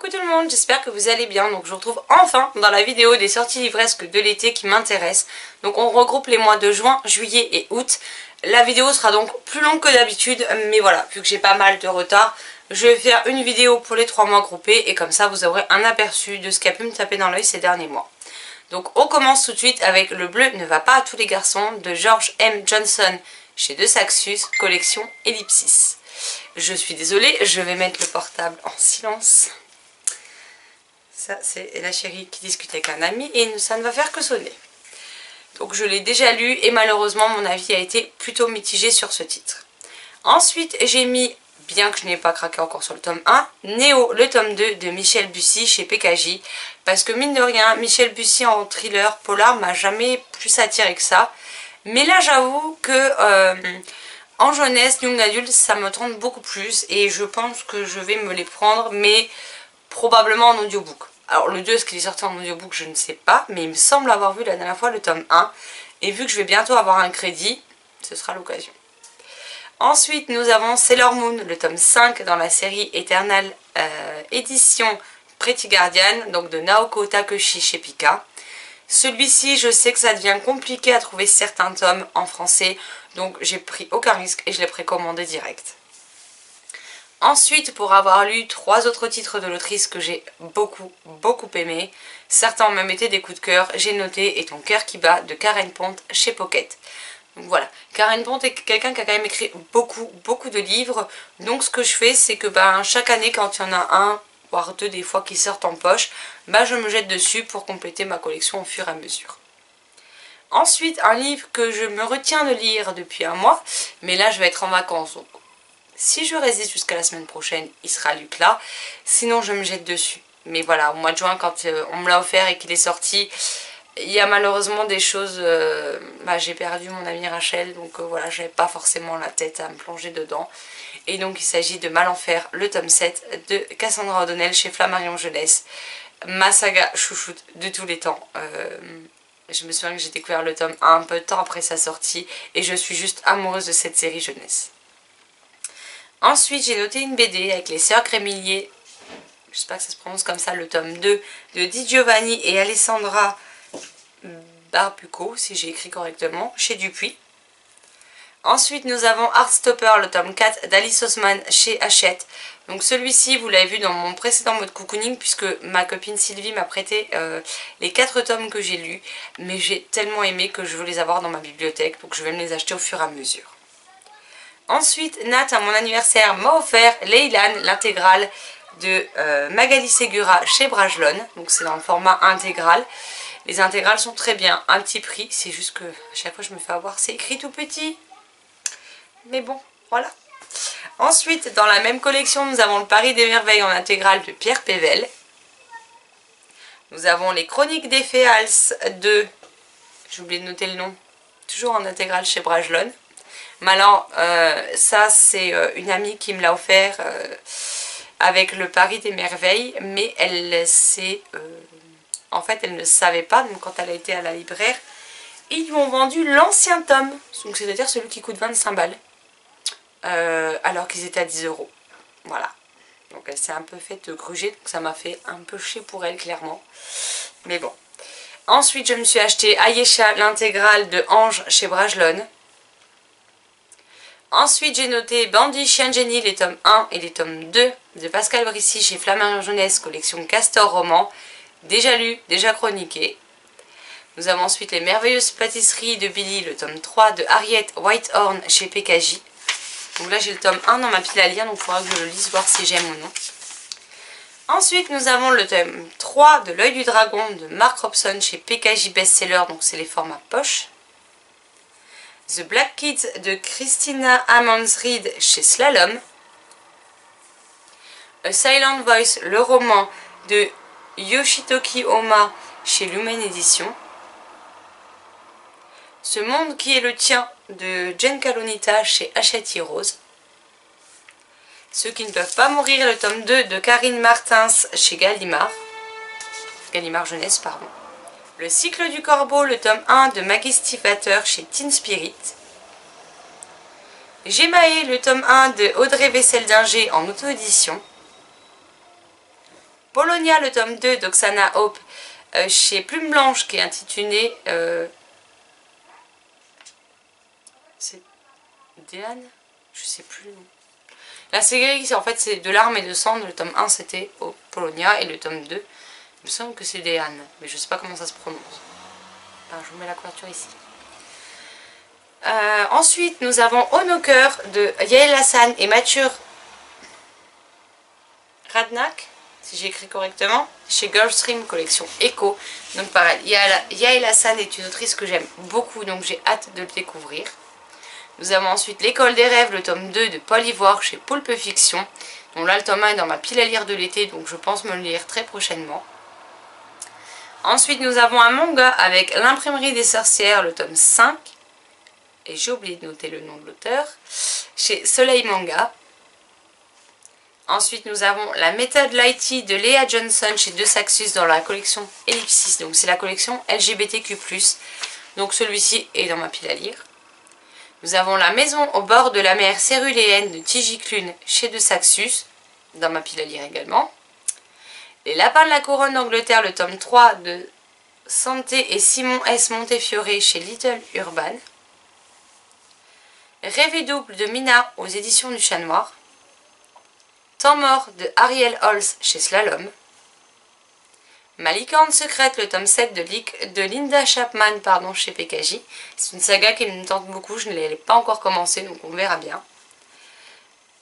Coucou tout le monde, j'espère que vous allez bien. Donc je vous retrouve enfin dans la vidéo des sorties livresques de l'été qui m'intéressent. Donc on regroupe les mois de juin, juillet et août. La vidéo sera donc plus longue que d'habitude, mais voilà, vu que j'ai pas mal de retard, je vais faire une vidéo pour les 3 mois groupés et comme ça vous aurez un aperçu de ce qui a pu me taper dans l'œil ces derniers mois. Donc on commence tout de suite avec Le bleu ne va pas à tous les garçons de George M. Johnson chez De Saxus, collection Ellipsis. Je suis désolée, je vais mettre le portable en silence. Ça c'est la chérie qui discute avec un ami et ça ne va faire que sonner. Donc je l'ai déjà lu et malheureusement mon avis a été plutôt mitigé sur ce titre. Ensuite j'ai mis, bien que je n'ai pas craqué encore sur le tome 1, Néo, le tome 2 de Michel Bussy chez PKJ. Parce que mine de rien, Michel Bussy en thriller polar m'a jamais plus attiré que ça. Mais là j'avoue que en jeunesse, young adulte, ça me tente beaucoup plus. Et je pense que je vais me les prendre, mais probablement en audiobook. Alors le 2, est-ce qu'il est sorti en audiobook, je ne sais pas. Mais il me semble avoir vu la dernière fois le tome 1. Et vu que je vais bientôt avoir un crédit, ce sera l'occasion. Ensuite, nous avons Sailor Moon, le tome 5 dans la série Eternal édition Pretty Guardian, donc de Naoko Takeuchi chez Pika. Celui-ci, je sais que ça devient compliqué à trouver certains tomes en français, donc j'ai pris aucun risque et je l'ai précommandé direct. Ensuite, pour avoir lu 3 autres titres de l'autrice que j'ai beaucoup aimé, certains ont même été des coups de cœur, j'ai noté Et ton cœur qui bat de Karen Pont chez Pocket. Donc voilà, Karen Pont est quelqu'un qui a quand même écrit beaucoup de livres, donc ce que je fais c'est que chaque année quand il y en a un, voire 2 des fois qui sortent en poche, je me jette dessus pour compléter ma collection au fur et à mesure. Ensuite, un livre que je me retiens de lire depuis un mois, mais là je vais être en vacances, donc si je résiste jusqu'à la semaine prochaine, il sera lu que là, sinon je me jette dessus. Mais voilà, au mois de juin quand on me l'a offert et qu'il est sorti, il y a malheureusement des choses, j'ai perdu mon amie Rachel, donc voilà, j'avais pas forcément la tête à me plonger dedans. Et donc il s'agit de Mal en Fer, le tome 7 de Cassandra O'Donnell chez Flammarion Jeunesse. Ma saga chouchoute de tous les temps. Je me souviens que j'ai découvert le tome 1 un peu de temps après sa sortie et je suis juste amoureuse de cette série jeunesse. Ensuite j'ai noté une BD avec les sœurs Grémillier, j'espère que ça se prononce comme ça, le tome 2 de Di Giovanni et Alessandra Barbucco, si j'ai écrit correctement, chez Dupuis. Ensuite nous avons Heartstopper, le tome 4 d'Alice Oseman chez Hachette. Donc celui-ci vous l'avez vu dans mon précédent mode cocooning puisque ma copine Sylvie m'a prêté les 4 tomes que j'ai lus. Mais j'ai tellement aimé que je veux les avoir dans ma bibliothèque, donc je vais me les acheter au fur et à mesure. Ensuite Nat à mon anniversaire m'a offert Leylan, l'intégrale de Magali Segura chez Brajlon. Donc c'est dans le format intégral. Les intégrales sont très bien, un petit prix, c'est juste que à chaque fois je me fais avoir, c'est écrit tout petit. Mais bon, voilà. Ensuite, dans la même collection, nous avons le Paris des Merveilles en intégrale de Pierre Pével. Nous avons les Chroniques des Féals de... J'ai oublié de noter le nom. Toujours en intégrale chez Brajlon. Mais alors, ça c'est une amie qui me l'a offert avec le Paris des Merveilles. Mais elle s'est... en fait, elle ne savait pas, donc quand elle a été à la libraire, ils lui ont vendu l'ancien tome, donc c'est-à-dire celui qui coûte 25 balles, alors qu'ils étaient à 10 €. Voilà. Donc elle s'est un peu faite gruger, donc ça m'a fait un peu chier pour elle, clairement. Mais bon. Ensuite, je me suis acheté Ayesha, l'intégrale de Ange chez Brajlon. Ensuite, j'ai noté Bandit, Chien Génie, les tomes 1 et les tomes 2 de Pascal Brissy chez Flammarion Jeunesse, collection Castor Roman. Déjà lu, déjà chroniqué. Nous avons ensuite Les Merveilleuses Pâtisseries de Billy, le tome 3 de Harriet Whitehorn chez PKJ. Donc là j'ai le tome 1 dans ma pile à lire, donc il faudra que je le lise, voir si j'aime ou non. Ensuite nous avons le tome 3 de L'œil du dragon de Mark Robson chez PKJ Bestseller, donc c'est les formats poche. The Black Kids de Christina Ammons-Reed chez Slalom. A Silent Voice, le roman de Yoshitoki Oma chez Lumen Édition. Ce monde qui est le tien de Jen Kalonita chez Hachette Heroes. Ceux qui ne peuvent pas mourir, le tome 2 de Karine Martins chez Gallimard. Gallimard Jeunesse, pardon. Le cycle du corbeau, le tome 1 de Maggie Stiefvater chez Teen Spirit. Gémaé, le tome 1 de Audrey Wessel-Dinger en auto-édition. Polonia, le tome 2 d'Oksana Hope chez Plume Blanche, qui est intitulé... c'est Déane, je sais plus le nom. La série, en fait, c'est De larmes et de sang. Le tome 1, c'était au Polonia. Et le tome 2, il me semble que c'est Déane. Mais je sais pas comment ça se prononce. Enfin, je vous mets la couverture ici. Ensuite, nous avons Au nos cœurs de Yael Hassan et Mathieu Radnak, si j'ai écrit correctement, chez Girlstream, collection Echo. Donc pareil, Yael Hassan est une autrice que j'aime beaucoup, donc j'ai hâte de le découvrir. Nous avons ensuite L'école des rêves, le tome 2 de Paul Ivoire chez Poulpe Fiction. Donc là, le tome 1 est dans ma pile à lire de l'été, donc je pense me le lire très prochainement. Ensuite, nous avons un manga avec L'imprimerie des sorcières, le tome 5. Et j'ai oublié de noter le nom de l'auteur, chez Soleil Manga. Ensuite, nous avons La méthode Lighty de Léa Johnson chez De Saxus dans la collection Ellipsis. Donc, c'est la collection LGBTQ+. Donc, celui-ci est dans ma pile à lire. Nous avons La maison au bord de la mer céruléenne de Tiji Klune chez De Saxus, dans ma pile à lire également. Les lapins de la couronne d'Angleterre, le tome 3 de Santé et Simon S. Montefiore chez Little Urban. Rêver double de Mina aux éditions du Chat Noir. Temps mort de Ariel Holz chez Slalom. Ma licorne secrète, le tome 7 de Linda Chapman chez PKJ. C'est une saga qui me tente beaucoup, je ne l'ai pas encore commencé, donc on verra bien.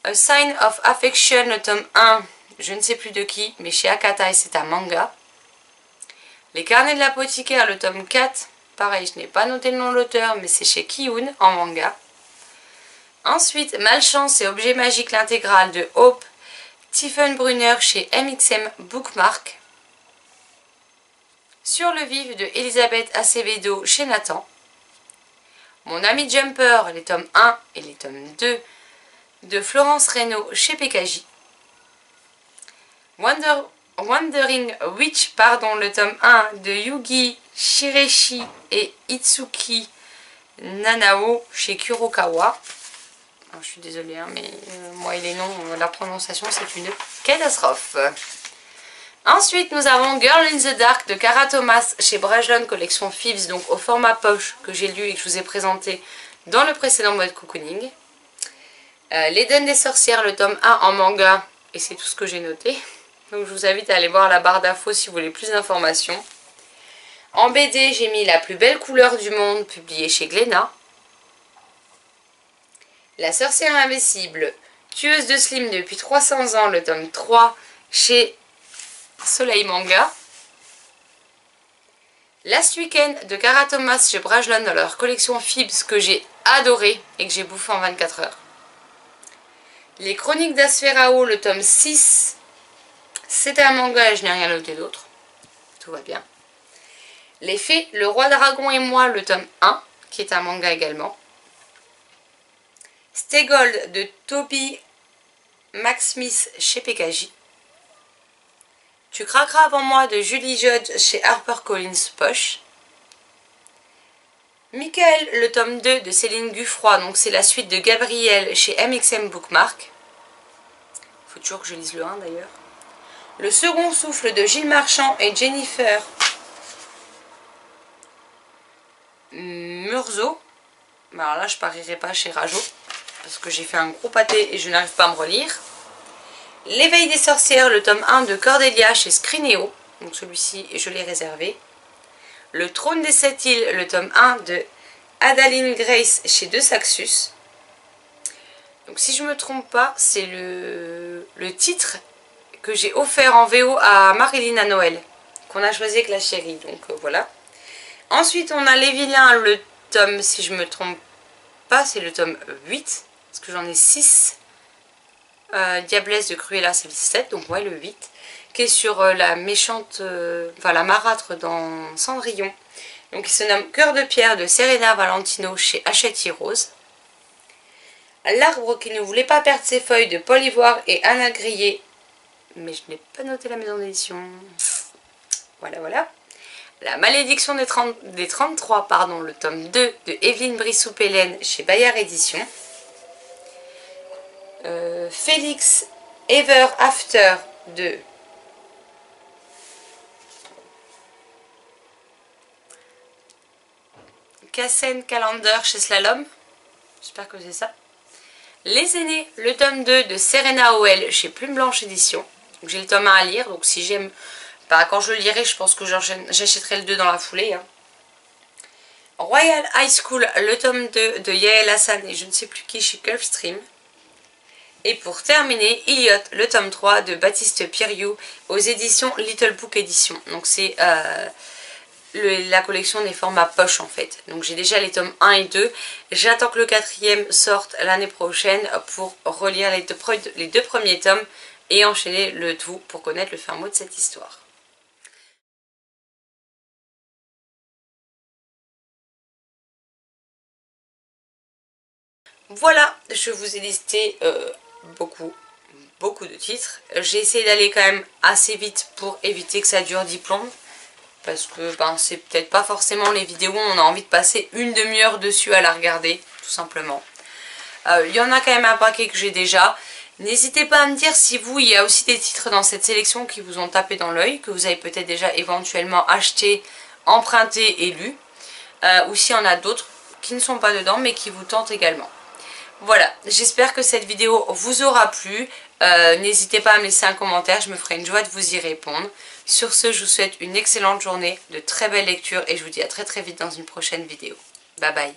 A Sign of Affection, le tome 1, je ne sais plus de qui, mais chez Akatai, c'est un manga. Les carnets de l'apothicaire, le tome 4, pareil, je n'ai pas noté le nom de l'auteur, mais c'est chez Kiyun en manga. Ensuite, Malchance et Objets magiques, l'intégrale de Hope Tiefenbrunner chez MXM Bookmark. Sur le vif de Elisabeth Acevedo chez Nathan. Mon ami Jumper, les tomes 1 et les tomes 2 de Florence Reynaud chez PKJ. Wandering Witch, le tome 1 de Yugi Shireshi et Itsuki Nanao chez Kurokawa. Alors, je suis désolée, hein, mais moi et les noms, la prononciation, c'est une catastrophe. Ensuite, nous avons Girl in the Dark de Cara Thomas chez Brajlon, collection Fibs, donc au format poche que j'ai lu et que je vous ai présenté dans le précédent mode cocooning. L'Éden des sorcières, le tome 1 en manga, et c'est tout ce que j'ai noté. Donc je vous invite à aller voir la barre d'infos si vous voulez plus d'informations. En BD, j'ai mis La plus belle couleur du monde, publié chez Glénat. La sorcière invincible, tueuse de Slim depuis 300 ans, le tome 3 chez Soleil Manga. Last Weekend de Cara Thomas chez Brajlon dans leur collection Fibs que j'ai adoré et que j'ai bouffé en 24 heures. Les Chroniques d'Asferao, le tome 6, c'est un manga et je n'ai rien noté d'autre. Tout va bien. Les Fées, Le Roi Dragon et moi, le tome 1, qui est un manga également. Stay Gold de Toby McSmith chez PKJ. Tu craqueras avant moi de Julie Judge chez HarperCollins Poche. Michael, le tome 2 de Céline Guffroy, donc c'est la suite de Gabriel chez MXM Bookmark. Il faut toujours que je lise le 1 d'ailleurs. Le second souffle de Gilles Marchand et Jennifer Murzo. Alors là, je parierai pas chez Rajo, parce que j'ai fait un gros pâté et je n'arrive pas à me relire. L'éveil des sorcières, le tome 1 de Cordelia chez Scrineo. Donc celui-ci, je l'ai réservé. Le trône des 7 îles, le tome 1 de Adaline Grace chez De Saxus. Donc si je ne me trompe pas, c'est le titre que j'ai offert en VO à Marilyn à Noël, qu'on a choisi avec la chérie. Donc voilà. Ensuite, on a Les Vilains, le tome, si je ne me trompe pas, c'est le tome 8. Parce que j'en ai 6. Diablesse de Cruella, c'est le 7, donc ouais, le 8. Qui est sur la méchante, enfin la marâtre dans Cendrillon. Donc il se nomme Cœur de pierre de Serena Valentino chez Hachette Rose. L'arbre qui ne voulait pas perdre ses feuilles de Paul Ivoire et Anna Grillet. Mais je n'ai pas noté la maison d'édition. Voilà, voilà. La malédiction des 33, le tome 2 de Evelyne Brissou-Pélène chez Bayard Éditions. Félix Ever After de Cassen Calendar chez Slalom. J'espère que c'est ça. Les Aînés, le tome 2 de Serena Howell chez Plume Blanche Édition. J'ai le tome 1 à lire, donc si j'aime, bah, quand je le lirai, je pense que j'achèterai le 2 dans la foulée. Hein. Royal High School, le tome 2 de Yael Hassan et je ne sais plus qui chez Gulfstream. Et pour terminer, Elliot, le tome 3 de Baptiste Piriou aux éditions Little Book Edition. Donc c'est la collection des formats poche en fait. Donc j'ai déjà les tomes 1 et 2. J'attends que le 4e sorte l'année prochaine pour relire les deux premiers tomes et enchaîner le tout pour connaître le fin mot de cette histoire. Voilà, je vous ai listé beaucoup de titres. J'ai essayé d'aller quand même assez vite pour éviter que ça dure 10 plombes. Parce que ben, c'est peut-être pas forcément les vidéos où on a envie de passer une demi-heure dessus à la regarder, tout simplement. Il y en a quand même un paquet que j'ai déjà. N'hésitez pas à me dire si vous, il y a aussi des titres dans cette sélection qui vous ont tapé dans l'œil, que vous avez peut-être déjà éventuellement acheté, emprunté et lu. Ou s'il y en a d'autres qui ne sont pas dedans mais qui vous tentent également. Voilà, j'espère que cette vidéo vous aura plu. N'hésitez pas à me laisser un commentaire, je me ferai une joie de vous y répondre. Sur ce, je vous souhaite une excellente journée, de très belles lectures et je vous dis à très vite dans une prochaine vidéo. Bye bye.